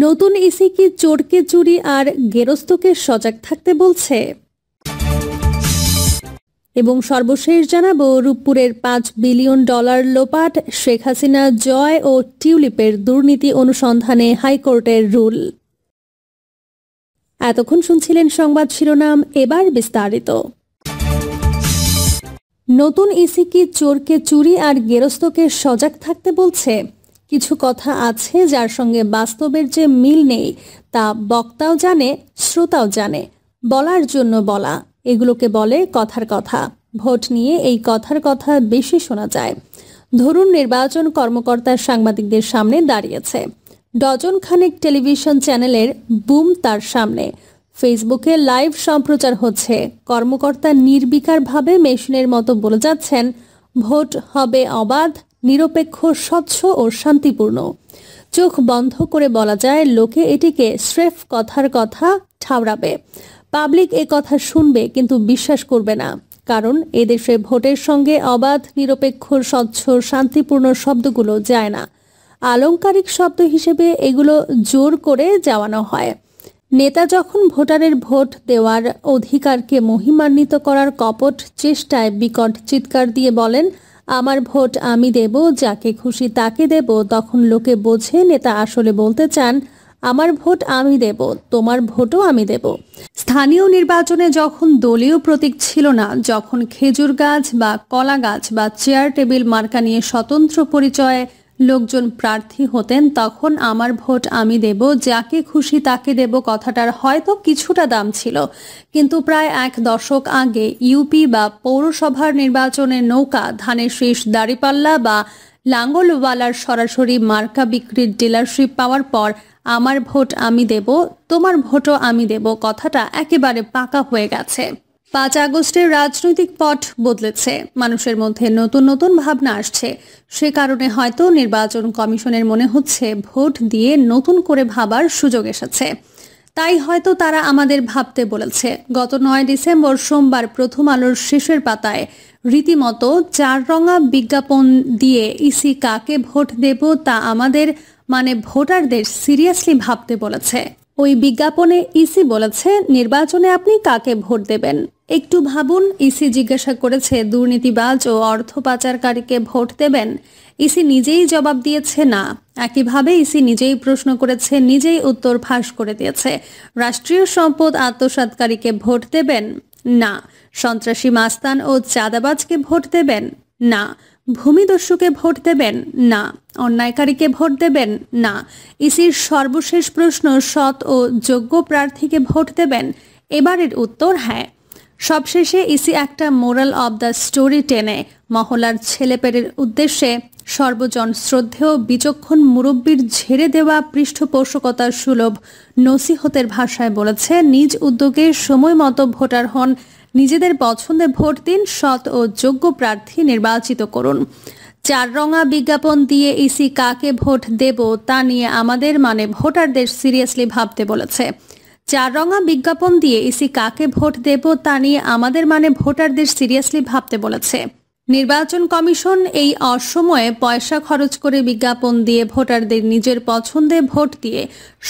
নতুন ইসি কি চোরকে চুরি আর গেরস্তকে সজাগ থাকতে বলছে? এবং সর্বশেষ জানাবো রূপপুরের $5 বিলিয়ন লোপাট, শেখ হাসিনা জয় ও টিউলিপের দুর্নীতি অনুসন্ধানে হাইকোর্টের রুল। এতক্ষণ শুনছিলেন সংবাদ শিরোনাম, এবার বিস্তারিত। নতুন ইসি কি চোরকে চুরি আর গেরস্তকে সজাগ থাকতে বলছে? কিছু কথা আছে যার সঙ্গে বাস্তবের যে মিল নেই তা বক্তাও জানে, শ্রোতাও জানে। বলার জন্য বলা, এগুলোকে বলে কথার কথা। ভোট নিয়ে এই কথার কথা বেশি শোনা যায়। ধরুন, নির্বাচন কর্মকর্তা সাংবাদিকদের সামনে দাঁড়িয়েছে। ডজন খানেক টেলিভিশন চ্যানেলের বুম তার সামনে। ফেসবুকে লাইভ সম্প্রচার হচ্ছে। কর্মকর্তা নির্বিকারভাবে মেশিনের মতো বলে যাচ্ছেন, ভোট হবে অবাধ, নিরপেক্ষ, স্বচ্ছ ও শান্তিপূর্ণ। চোখ বন্ধ করে বলা যায়, লোকে এটিকে স্রেফ কথার কথা ঠাউরাবে। পাবলিক এ কথা শুনবে কিন্তু বিশ্বাস করবে না, কারণ এদেশে ভোটের সঙ্গে অবাধ, নিরপেক্ষ, স্বচ্ছ, শান্তিপূর্ণ শব্দগুলো যায় না। আলংকারিক শব্দ হিসেবে এগুলো জোর করে যাওয়ানো হয়। নেতা যখন ভোটারের ভোট দেওয়ার অধিকারকে মহিমান্বিত করার কপট চেষ্টায় বিকট চিৎকার দিয়ে বলেন, আমার ভোট আমি দেব, যাকে খুশি তাকে দেব, তখন লোকে বোঝে নেতা আসলে বলতে চান, আমার ভোট আমি দেব, তোমার ভোটও আমি দেব। স্থানীয় নির্বাচনে যখন দলীয় প্রতীক ছিল না, যখন খেজুর গাছ বা কলা গাছ বা চেয়ার টেবিল মার্কা নিয়ে স্বতন্ত্র পরিচয়ে লোকজন প্রার্থী হতেন, তখন আমার ভোট আমি দেব, যাকে খুশি তাকে দেব কথাটার হয়তো কিছুটা দাম ছিল। কিন্তু প্রায় 1 দশক আগে ইউপি বা পৌরসভার নির্বাচনের নৌকা, ধানের শীষ, দাঁড়িপাল্লা বা লাঙ্গলওয়ালার সরাসরি মার্কা বিক্রির ডিলারশিপ পাওয়ার পর আমার ভোট আমি দেব, তোমার ভোটও আমি দেব কথাটা একেবারে পাকা হয়ে গেছে। 5 আগস্টের রাজনৈতিক পট বদলেছে, মানুষের মধ্যে নতুন নতুন ভাবনা আসছে। সে কারণে হয়তো নির্বাচন কমিশনের মনে হচ্ছে ভোট দিয়ে নতুন করে ভাবার সুযোগ এসেছে। তাই হয়তো তারা আমাদের ভাবতে বলেছে। গত 9 ডিসেম্বর সোমবার প্রথম আলোর শেষের পাতায় রীতিমতো 4 রঙা বিজ্ঞাপন দিয়ে ইসি কাকে ভোট দেব তা আমাদের মানে ভোটারদের সিরিয়াসলি ভাবতে বলেছে। ওই বিজ্ঞাপনে ইসি বলেছে, নির্বাচনে আপনি কাকে ভোট দেবেন একটু ভাবুন। ইসি জিজ্ঞাসা করেছে, দুর্নীতিবাজ ও অর্থ পাচারকারীকে ভোট দেবেন? ইসি নিজেই জবাব দিয়েছে না। একইভাবে ইসি নিজেই প্রশ্ন করেছে, নিজেই উত্তর ফাঁস করে দিয়েছে। রাষ্ট্রীয় সম্পদ আত্মসাৎকারীকে ভোট দেবেন? না। সন্ত্রাসী মাস্তান ও চাঁদাবাজকে ভোট দেবেন? না। ভূমিদস্যুকে ভোট দেবেন? না। অন্যায়কারীকে ভোট দেবেন? না। ইসির সর্বশেষ প্রশ্ন, সৎ ও যোগ্য প্রার্থীকে ভোট দেবেন? এবারের উত্তর হ্যাঁ। সবশেষে ইসি একটা মোরাল অব দ্য স্টোরি টেনে মহলার ছেলেপেলের উদ্দেশ্যে সর্বজন শ্রদ্ধেয় বিচক্ষণ মুরব্বীর ঝেড়ে দেওয়া পৃষ্ঠপোষকতার সুলভ নসিহতের ভাষায় বলেছে, নিজ উদ্যোগে সময় মতো ভোটার হন, নিজেদের পছন্দে ভোট দিন, সৎ ও যোগ্য প্রার্থী নির্বাচিত করুন। 4 রঙা বিজ্ঞাপন দিয়ে ইসি কাকে ভোট দেব তা নিয়ে আমাদের মানে ভোটারদের সিরিয়াসলি ভাবতে বলেছে। 4 রঙা বিজ্ঞাপন দিয়ে ইসি কাকে ভোট দেব তা নিয়ে আমাদের মানে ভোটারদের সিরিয়াসলি ভাবতে বলেছে। নির্বাচন কমিশন এই অসময়ে পয়সা খরচ করে বিজ্ঞাপন দিয়ে ভোটারদের নিজের পছন্দে ভোট দিয়ে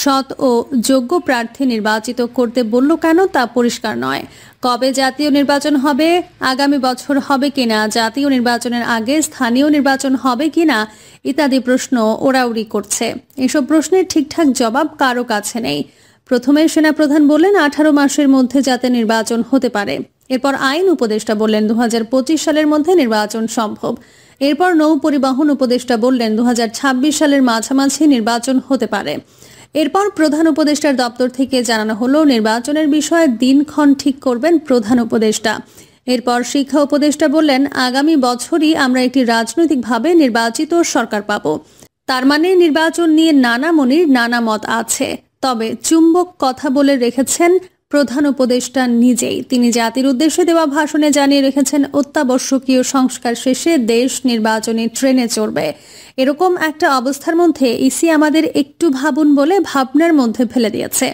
সৎ ও যোগ্য প্রার্থী নির্বাচিত করতে বলল কেন তা পরিষ্কার নয়। কবে জাতীয় নির্বাচন হবে, আগামী বছর হবে কিনা, জাতীয় নির্বাচনের আগে স্থানীয় নির্বাচন হবে কিনা ইত্যাদি প্রশ্ন ওড়াউড়ি করছে। এসব প্রশ্নের ঠিকঠাক জবাব কারো কাছে নেই। প্রথমে সেনাপ্রধান বললেন 18 মাসের মধ্যে যাতে নির্বাচন হতে পারে। এরপর আইন উপদেষ্টা বললেন 2025 সালের মধ্যে নির্বাচন সম্ভব। এরপর নৌ পরিবহন উপদেষ্টা বললেন 2026 সালের মাঝামাঝি নির্বাচন হতে পারে। এরপর প্রধান উপদেষ্টার দপ্তর থেকে জানানো হলো নির্বাচনের বিষয়ে দিনক্ষণ ঠিক করবেন প্রধান উপদেষ্টা। এরপর শিক্ষা উপদেষ্টা বললেন, আগামী বছরই আমরা একটি রাজনৈতিকভাবে নির্বাচিত সরকার পাব। তার মানে নির্বাচন নিয়ে নানা মনির নানা মত আছে। তবে চুম্বক কথা বলে রেখেছেন প্রধান উপদেষ্টা নিজেই। তিনি জাতির উদ্দেশ্যে দেওয়া ভাষণে জানিয়ে রেখেছেন, অত্যাবশ্যকীয় সংস্কার শেষে দেশ নির্বাচনী ট্রেনে চড়বে। এরকম একটা অবস্থার মধ্যে ইসি আমাদের একটু ভাবুন বলে ভাবনার মধ্যে ফেলে দিয়েছে।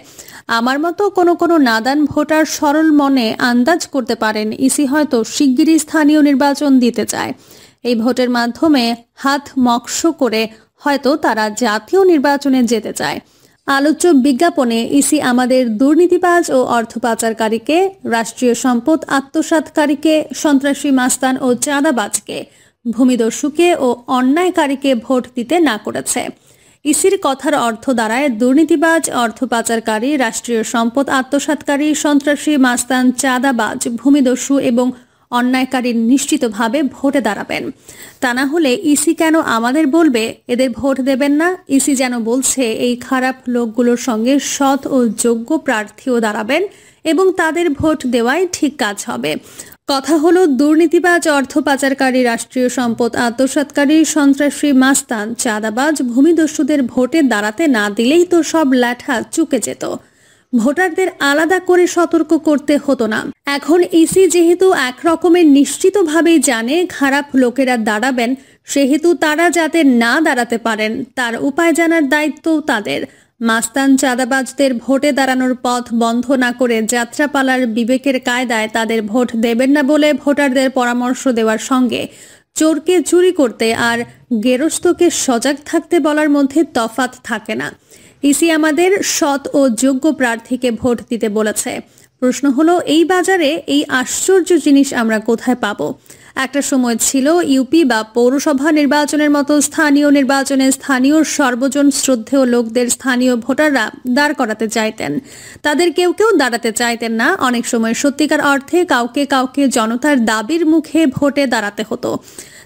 আমার মতো কোনো নাদান ভোটার সরল মনে আন্দাজ করতে পারেন ইসি হয়তো শিগগিরই স্থানীয় নির্বাচন দিতে চায়। এই ভোটের মাধ্যমে হাত মকশ করে হয়তো তারা জাতীয় নির্বাচনে যেতে চায়। আলোচ্য বিজ্ঞাপনে ইসি আমাদের দুর্নীতিবাজ ও অর্থ পাচারকারীকে, রাষ্ট্রীয় সম্পদ আত্মসাৎকারীকে, সন্ত্রাসী মাস্তান ও চাঁদাবাজকে, ভূমিদস্যুকে ও অন্যায়কারীকে ভোট দিতে না করেছে। ইসির কথার অর্থ দাঁড়ায় দুর্নীতিবাজ, অর্থ পাচারকারী, রাষ্ট্রীয় সম্পদ আত্মসাৎকারী, সন্ত্রাসী মাস্তান, চাঁদাবাজ, ভূমিদস্যু এবং অন্যায়কারী নিশ্চিতভাবে ভোটে দাঁড়াবেন। তা না হলে ইসি কেন আমাদের বলবে এদের ভোট দেবেন না? ইসি যেন বলছে এই খারাপ লোকগুলোর সঙ্গে সৎ ও যোগ্য প্রার্থীও দাঁড়াবেন এবং তাদের ভোট দেওয়াই ঠিক কাজ হবে। কথা হলো দুর্নীতিবাজ, অর্থ পাচারকারী, রাষ্ট্রীয় সম্পদ আত্মসাৎকারী, সন্ত্রাসী মাস্তান, চাঁদাবাজ, ভূমিদস্যুদের ভোটে দাঁড়াতে না দিলেই তো সব ল্যাঠা চুকে যেত। ভোটারদের আলাদা করে সতর্ক করতে হতো না। এখন ইসি যেহেতু একরকমের নিশ্চিতভাবেই জানে খারাপ লোকেরা দাঁড়াবেন, সেহেতু তারা যাতে না দাঁড়াতে পারেন তার উপায় জানার দায়িত্ব তাদের। মাস্তান চাঁদাবাজদের ভোটে দাঁড়ানোর পথ বন্ধ না করে যাত্রাপালার বিবেকের কায়দায় তাদের ভোট দেবেন না বলে ভোটারদের পরামর্শ দেওয়ার সঙ্গে চোরকে চুরি করতে আর গেরস্তকে সজাগ থাকতে বলার মধ্যে তফাৎ থাকে না। ইসি আমাদের সৎ ও যোগ্য প্রার্থীকে ভোট দিতে বলেছে। প্রশ্ন হলো, এই বাজারে এই আশ্চর্য জিনিস আমরা কোথায় পাবো? একটা সময় ছিল ইউপি বা পৌরসভা নির্বাচনের মতো স্থানীয় নির্বাচনে স্থানীয় সর্বজন শ্রদ্ধেয় লোকদের স্থানীয় ভোটাররা দাঁড় করাতে চাইতেন। তাদের কেউ কেউ দাঁড়াতে চাইতেন না। অনেক সময় সত্যিকার অর্থে কাউকে কাউকে জনতার দাবির মুখে ভোটে দাঁড়াতে হতো।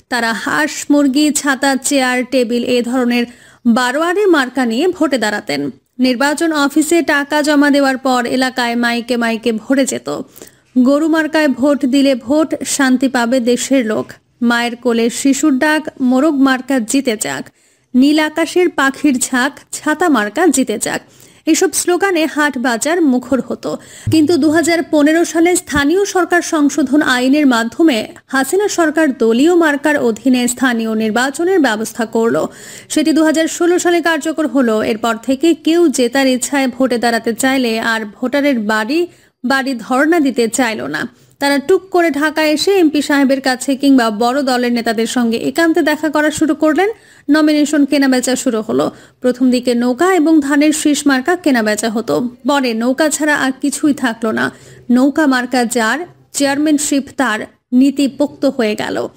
তারা হাঁস, মুরগি, ছাতা, চেয়ার, টেবিল এ ধরনের বারোয়ারি মার্কা নিয়ে ভোটে দাঁড়াতেন। নির্বাচন অফিসে টাকা জমা দেওয়ার পর এলাকায় মাইকে মাইকে ভরে যেত। গরু মার্কায় ভোট দিলে ভোট, শান্তি পাবে দেশের লোক। মায়ের কোলে শিশুর ডাক, মোরগ মার্কা জিতে যাক। নীল আকাশের পাখির ঝাঁক, ছাতা মার্কা জিতে যাক। এসব স্লোগানে হাট বাজার মুখর হতো। কিন্তু 2015 সালে স্থানীয় সরকার সংশোধন আইনের মাধ্যমে হাসিনা সরকার দলীয় মার্কার অধীনে স্থানীয় নির্বাচনের ব্যবস্থা করল। সেটি 2016 সালে কার্যকর হলো। এরপর থেকে কেউ জেতার ইচ্ছায় ভোটে দাঁড়াতে চাইলে আর ভোটারের বাড়ি বাড়ি ধর্ণা দিতে চাইল না। তারা টুক করে ঢাকা এসে এমপি সাহেবের কাছে কিংবা বড় দলের নেতাদের সঙ্গে একান্তে দেখা করা শুরু করলেন। নমিনেশন কেনাবেচা শুরু হলো। প্রথম দিকে নৌকা এবং ধানের শীষ মার্কা কেনাবেচা হতো। পরে নৌকা ছাড়া আর কিছুই থাকলো না। নৌকা মার্কা যার, চেয়ারম্যানশিপ তার, নীতি পোক্ত হয়ে গেল।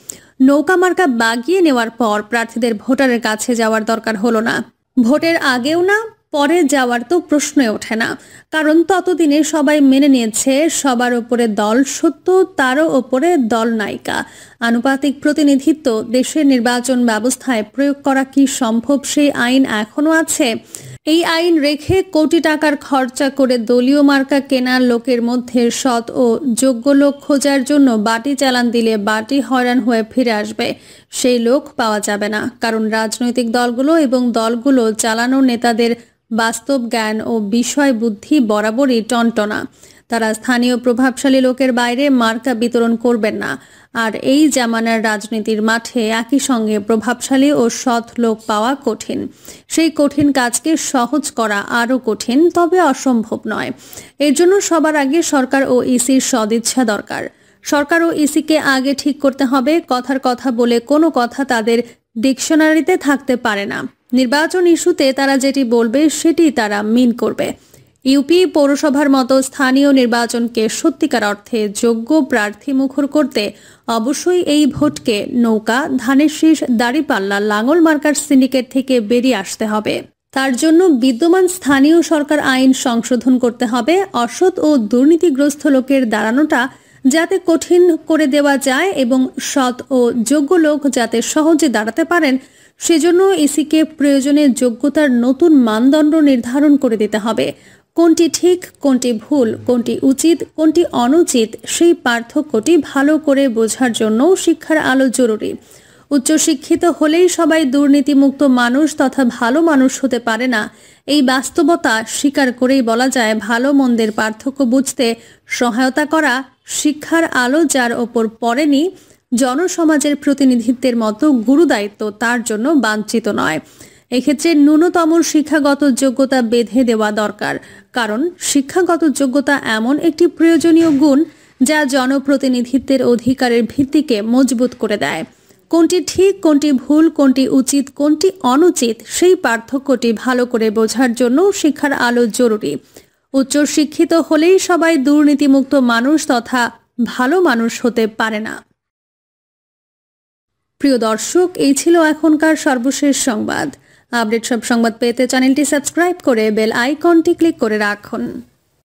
নৌকা মার্কা বাগিয়ে নেওয়ার পর প্রার্থীদের ভোটারের কাছে যাওয়ার দরকার হলো না। ভোটের আগেও না, পরে যাওয়ার তো প্রশ্নই ওঠে না। কারণ ততদিনে সবাই মেনে নিয়েছে সবার ওপরে দল সত্য, তারও ওপরে দল নায়িকা। আনুপাতিক প্রতিনিধিত্ব দেশের নির্বাচন ব্যবস্থায় প্রয়োগ করা কি সম্ভব সেই আইন এখনো আছে? এই আইন রেখে কোটি টাকার খরচা করে দলীয় মার্কা কেনার লোকের মধ্যে সৎ ও যোগ্য লোক খোঁজার জন্য বাটি চালান দিলে বাটি হয়রান হয়ে ফিরে আসবে। সেই লোক পাওয়া যাবে না। কারণ রাজনৈতিক দলগুলো এবং দলগুলো চালানো নেতাদের বাস্তব জ্ঞান ও বিষয় বুদ্ধি বরাবরই টনটনা। তারা স্থানীয় প্রভাবশালী লোকের বাইরে মার্কা বিতরণ করবেন না। আর এই জামানার রাজনীতির মাঠে একই সঙ্গে প্রভাবশালী ও সৎ লোক পাওয়া কঠিন। সেই কঠিন কাজকে সহজ করা আরও কঠিন, তবে অসম্ভব নয়। এর জন্য সবার আগে সরকার ও ইসির সদিচ্ছা দরকার। সরকার ও ইসিকে আগে ঠিক করতে হবে কথার কথা বলে কোনো কথা তাদের ডিকশনারিতে থাকতে পারে না। নির্বাচন ইস্যুতে তারা যেটি বলবে সেটি তারা মিন করবে। ইউপি পৌরসভার মতো স্থানীয় নির্বাচনকে সত্যিকার অর্থে যোগ্য প্রার্থী মুখর করতে অবশ্যই এই ভোটকে নৌকা, ধানের শীষ, দাড়িপাল্লা, লাঙল মার্কার সিন্ডিকেট থেকে বেরিয়ে আসতে হবে। তার জন্য বিদ্যমান স্থানীয় সরকার আইন সংশোধন করতে হবে। অসৎ ও দুর্নীতিগ্রস্ত লোকের দাঁড়ানোটা যাতে কঠিন করে দেওয়া যায় এবং সৎ ও যোগ্য লোক যাতে সহজে দাঁড়াতে পারেন, সেজন্য ইসিকে প্রয়োজনে যোগ্যতার নতুন মানদণ্ড নির্ধারণ করে দিতে হবে। কোনটি ঠিক, কোনটি ভুল, কোনটি উচিত, কোনটি অনুচিত, সেই পার্থক্যটি ভালো করে বোঝার জন্য শিক্ষার আলো জরুরি। উচ্চশিক্ষিত হলেই সবাই দুর্নীতিমুক্ত মানুষ তথা ভালো মানুষ হতে পারে না। এই বাস্তবতা স্বীকার করেই বলা যায় ভালো মন্দের পার্থক্য বুঝতে সহায়তা করা শিক্ষার আলো যার ওপর পড়েনি, জনসমাজের প্রতিনিধিত্বের মতো গুরুদায়িত্ব তার জন্য বাঞ্ছিত নয়। এক্ষেত্রে ন্যূনতম শিক্ষাগত যোগ্যতা বেঁধে দেওয়া দরকার। কারণ শিক্ষাগত যোগ্যতা এমন একটি প্রয়োজনীয় গুণ যা জনপ্রতিনিধিত্বের অধিকারের ভিত্তিকে মজবুত করে দেয়। কোনটি ঠিক, কোনটি ভুল, কোনটি উচিত, কোনটি অনুচিত, সেই পার্থক্যটি ভালো করে বোঝার জন্য শিক্ষার আলো জরুরি। উচ্চ শিক্ষিত হলেই সবাই দুর্নীতিমুক্ত মানুষ তথা ভালো মানুষ হতে পারে না। প্রিয় দর্শক, এই ছিল এখনকার সর্বশেষ সংবাদ। আপডেট সব সংবাদ পেতে চ্যানেলটি সাবস্ক্রাইব করে বেল আইকনটি ক্লিক করে রাখুন।